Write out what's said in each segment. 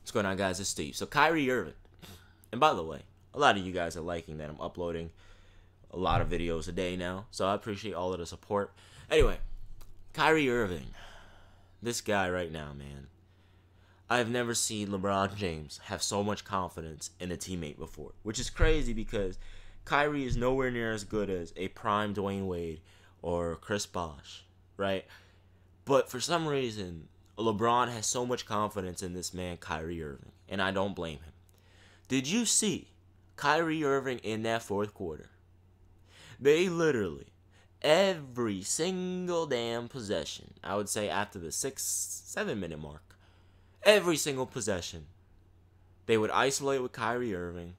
What's going on, guys? It's Steve. So Kyrie Irving, and by the way, a lot of you guys are liking that I'm uploading a lot of videos a day now, so I appreciate all of the support. Anyway, Kyrie Irving, this guy right now, man, I've never seen LeBron James have so much confidence in a teammate before, which is crazy because Kyrie is nowhere near as good as a prime Dwyane Wade or Chris Bosh, right? But for some reason, LeBron has so much confidence in this man, Kyrie Irving, and I don't blame him. Did you see Kyrie Irving in that fourth quarter? They literally, every single damn possession, I would say after the 6-7 minute mark, every single possession, they would isolate with Kyrie Irving,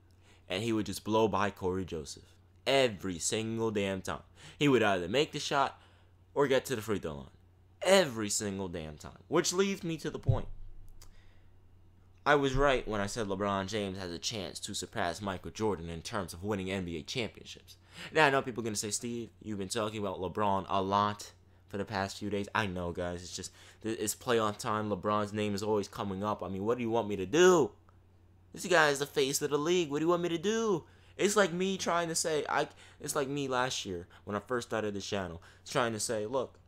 and he would just blow by Corey Joseph. Every single damn time. He would either make the shot or get to the free throw line. Every single damn time. Which leads me to the point. I was right when I said LeBron James has a chance to surpass Michael Jordan in terms of winning NBA championships. Now, I know people are going to say, Steve, you've been talking about LeBron a lot for the past few days. I know, guys. It's playoff time. LeBron's name is always coming up. I mean, what do you want me to do? This guy is the face of the league. What do you want me to do? It's like me trying to say, it's like me last year when I first started this channel, trying to say, look,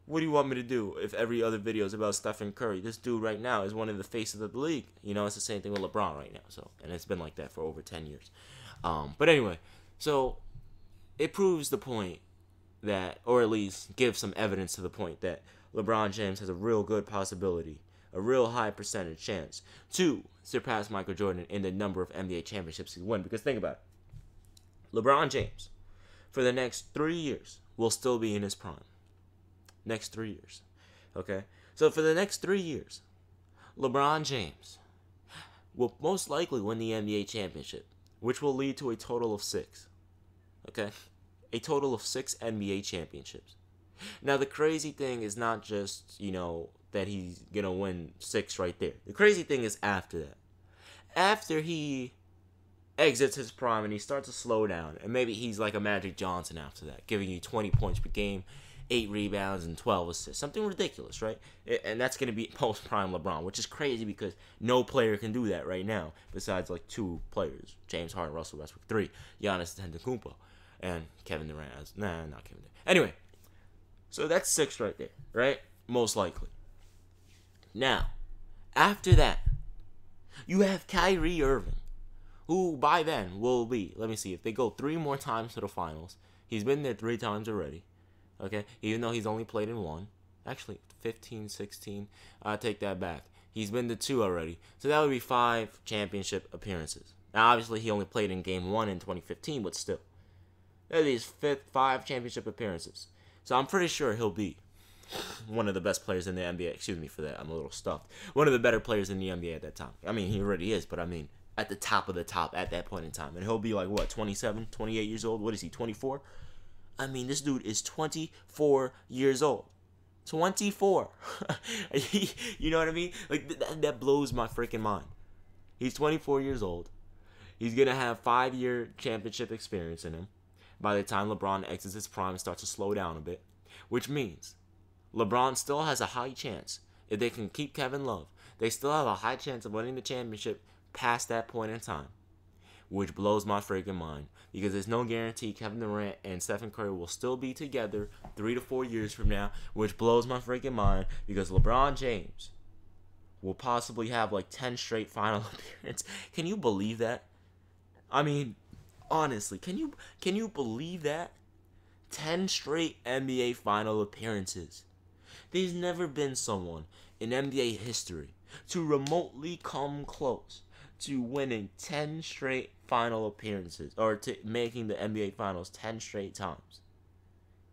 what do you want me to do if every other video is about Stephen Curry? This dude right now is one of the faces of the league. You know, it's the same thing with LeBron right now. So, and it's been like that for over 10 years. But anyway, so it proves the point that, or at least gives some evidence to the point that LeBron James has a real good possibility, a real high percentage chance to surpass Michael Jordan in the number of NBA championships he's won. Because think about it. LeBron James, for the next 3 years, will still be in his prime. Next 3 years. Okay? So for the next 3 years, LeBron James will most likely win the NBA championship, which will lead to a total of 6. Okay? A total of 6 NBA championships. Now, the crazy thing is not just, that he's going to win 6 right there. The crazy thing is after that. After he exits his prime and he starts to slow down, and maybe he's like a Magic Johnson after that, giving you 20 points per game, 8 rebounds, and 12 assists. Something ridiculous, right? And that's going to be post-prime LeBron, which is crazy because no player can do that right now besides like 2 players. James Harden, Russell Westbrook. 3, Giannis Antetokounmpo. And Kevin Durant. Not Kevin Durant. Anyway, so that's 6 right there, right? Most likely. Now, after that, you have Kyrie Irving, who by then will be, let me see, if they go 3 more times to the finals, he's been there 3 times already. Okay, even though he's only played in 1. Actually, 15, 16. I take that back. He's been to 2 already. So that would be 5 championship appearances. Now, obviously, he only played in Game 1 in 2015, but still. That is 5 championship appearances. So I'm pretty sure he'll be one of the best players in the NBA. Excuse me for that. I'm a little stuffed. One of the better players in the NBA at that time. I mean, he already is, but I mean, at the top of the top at that point in time. And he'll be like, what, 27, 28 years old? What is he, 24? I mean, this dude is 24 years old. 24. You know what I mean? Like, that blows my freaking mind. He's 24 years old. He's going to have 5-year championship experience in him by the time LeBron exits his prime and starts to slow down a bit. Which means LeBron still has a high chance, if they can keep Kevin Love, they still have a high chance of winning the championship past that point in time. Which blows my freaking mind. Because there's no guarantee Kevin Durant and Stephen Curry will still be together 3 to 4 years from now. Which blows my freaking mind. Because LeBron James will possibly have like 10 straight final appearances. Can you believe that? I mean, honestly, can you believe that? 10 straight NBA final appearances. There's never been someone in NBA history to remotely come close to winning 10 straight final appearances, or to making the NBA Finals 10 straight times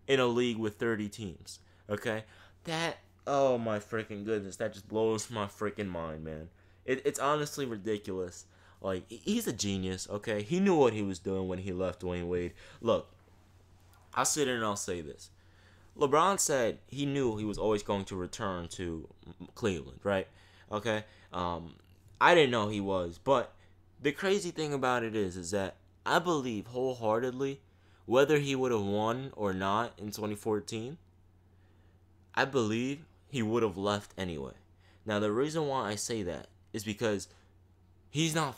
in a league with 30 teams. Okay? That, oh my freaking goodness, that just blows my freaking mind, man. It's honestly ridiculous. Like, he's a genius, okay? He knew what he was doing when he left Dwyane Wade. Look, I'll sit here and I'll say this. LeBron said he knew he was always going to return to Cleveland, right? Okay? I didn't know he was, but the crazy thing about it is that I believe wholeheartedly, whether he would have won or not in 2014, I believe he would have left anyway. Now, the reason why I say that is because he wasn't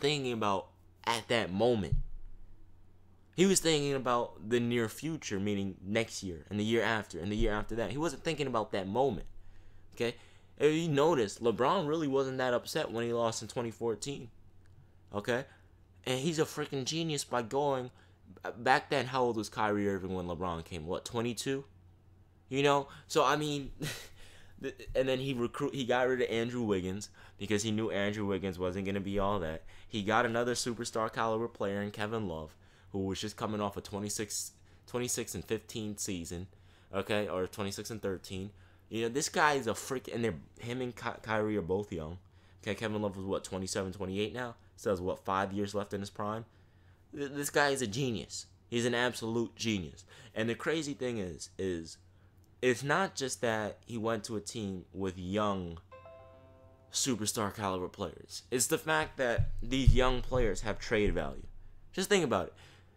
thinking about at that moment. He was thinking about the near future, meaning next year and the year after and the year after that. He wasn't thinking about that moment. Okay? If you notice, LeBron really wasn't that upset when he lost in 2014. Okay? And he's a freaking genius by going back then. How old was Kyrie Irving when LeBron came? What, 22? You know? So I mean, and then he got rid of Andrew Wiggins because he knew Andrew Wiggins wasn't going to be all that. He got another superstar caliber player in Kevin Love, who was just coming off a 26 and 15 season, okay, or 26 and 13. You know, this guy is a freak, and him and Kyrie are both young. Okay, Kevin Love was what, 27, 28 now? Still has what, 5 years left in his prime? This guy is a genius. He's an absolute genius. And the crazy thing is it's not just that he went to a team with young superstar caliber players. It's the fact that these young players have trade value. Just think about it.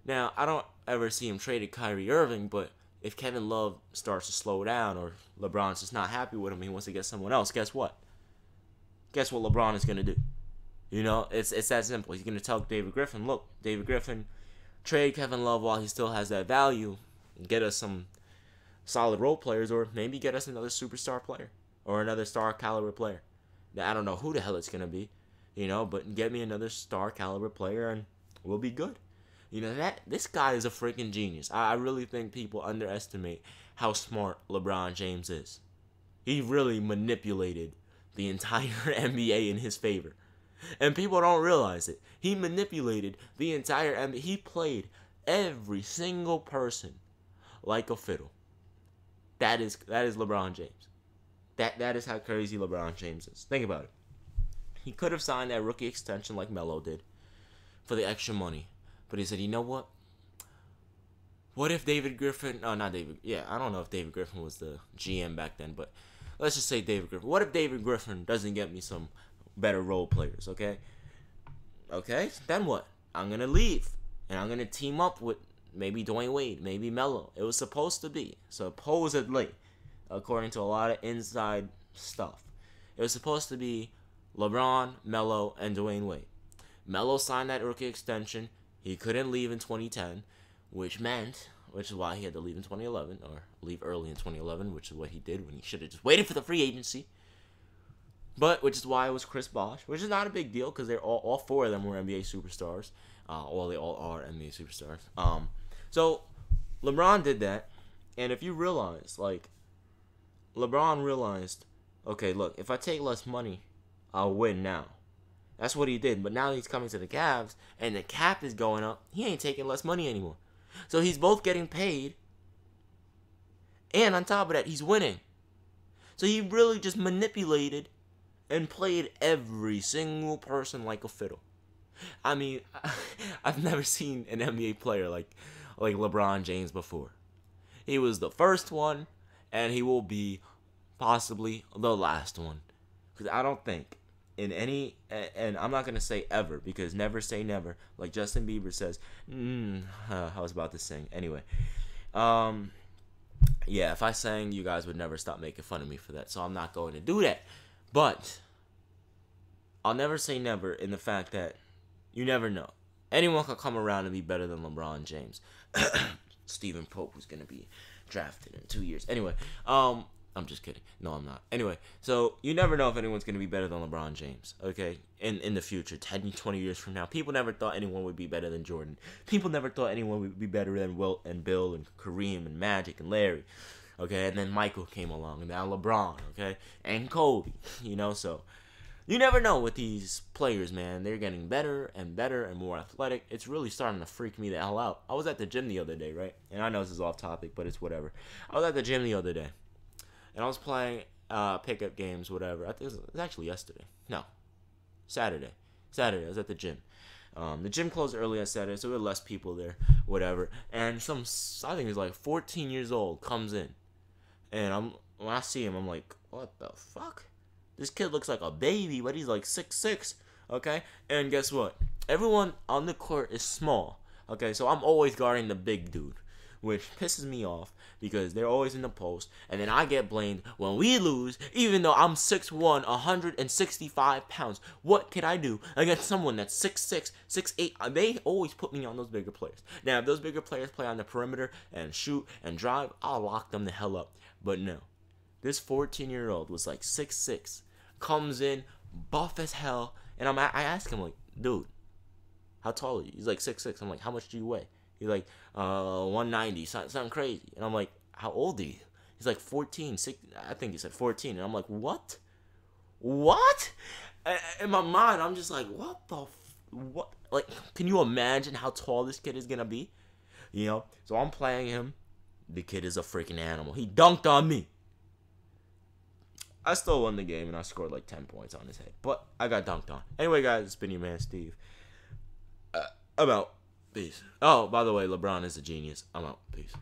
Now, I don't ever see him traded Kyrie Irving, but if Kevin Love starts to slow down or LeBron's just not happy with him, he wants to get someone else, guess what? Guess what LeBron is going to do? You know, it's that simple. He's going to tell David Griffin, look, David Griffin, trade Kevin Love while he still has that value and get us some solid role players, or maybe get us another superstar player or another star caliber player. Now, I don't know who the hell it's going to be, you know, but get me another star caliber player and we'll be good. You know, this guy is a freaking genius. I really think people underestimate how smart LeBron James is. He really manipulated the entire NBA in his favor. And people don't realize it. He manipulated the entire NBA. He played every single person like a fiddle. That is LeBron James. That is how crazy LeBron James is. Think about it. He could have signed that rookie extension like Melo did for the extra money. But he said, you know what? What if David Griffin... Oh, not David. Yeah, I don't know if David Griffin was the GM back then, but let's just say David Griffin. What if David Griffin doesn't get me some better role players, okay? Okay, then what? I'm going to leave, and I'm going to team up with maybe Dwyane Wade, maybe Melo. It was supposed to be, supposedly, according to a lot of inside stuff. It was supposed to be LeBron, Melo, and Dwyane Wade. Melo signed that rookie extension. He couldn't leave in 2010, which is why he had to leave in 2011, or leave early in 2011, which is what he did when he should have just waited for the free agency. But, which is why it was Chris Bosh, which is not a big deal, because they're all four of them were NBA superstars. They all are NBA superstars. So, LeBron did that, and if you realize, like, LeBron realized, okay, look, if I take less money, I'll win now. That's what he did. But now he's coming to the Cavs, and the cap is going up. He ain't taking less money anymore. So he's both getting paid, and on top of that, he's winning. So he really just manipulated and played every single person like a fiddle. I mean, I've never seen an NBA player like LeBron James before. He was the first one, and he will be possibly the last one. Because I don't think in any, and I'm not going to say ever, because never say never, like Justin Bieber says. I was about to sing. Anyway, yeah, if I sang, you guys would never stop making fun of me for that, so I'm not going to do that. But I'll never say never in the fact that you never know. Anyone can come around and be better than LeBron James. Stephen Pope was going to be drafted in 2 years. Anyway, I'm just kidding. No, I'm not. Anyway, so you never know if anyone's going to be better than LeBron James, okay? In the future, 10, 20 years from now. People never thought anyone would be better than Jordan. People never thought anyone would be better than Wilt and Bill and Kareem and Magic and Larry, okay? And then Michael came along, and now LeBron, okay? And Kobe, you know? So you never know with these players, man. They're getting better and better and more athletic. It's really starting to freak me the hell out. I was at the gym the other day, right? And I know this is off topic, but it's whatever. I was at the gym the other day. And I was playing pickup games, whatever. I think it was actually yesterday. No, Saturday. I was at the gym. The gym closed early on Saturday, so there were less people there, whatever. And I think he's like 14 years old, comes in. And when I see him, I'm like, what the fuck? This kid looks like a baby, but he's like 6'6", okay? And guess what? Everyone on the court is small, okay? So I'm always guarding the big dude. which pisses me off because they're always in the post, and then I get blamed when we lose, even though I'm 6'1", 165 pounds. What can I do against someone that's 6'6", 6'8"? They always put me on those bigger players. Now, if those bigger players play on the perimeter and shoot and drive, I'll lock them the hell up. But no, this 14-year-old was like 6'6", comes in, buff as hell, and I ask him, like, dude, how tall are you? He's like 6'6". I'm like, how much do you weigh? He's like, 190, something crazy. And I'm like, how old are you? He's like 14, I think he said 14. And I'm like, what? What? In my mind, I'm just like, what? Like, can you imagine how tall this kid is going to be? You know? So I'm playing him. The kid is a freaking animal. He dunked on me. I still won the game, and I scored like 10 points on his head. But I got dunked on. Anyway, guys, it's been your man, Steve. I'm out. Peace. Oh, by the way, LeBron is a genius. I'm out. Peace.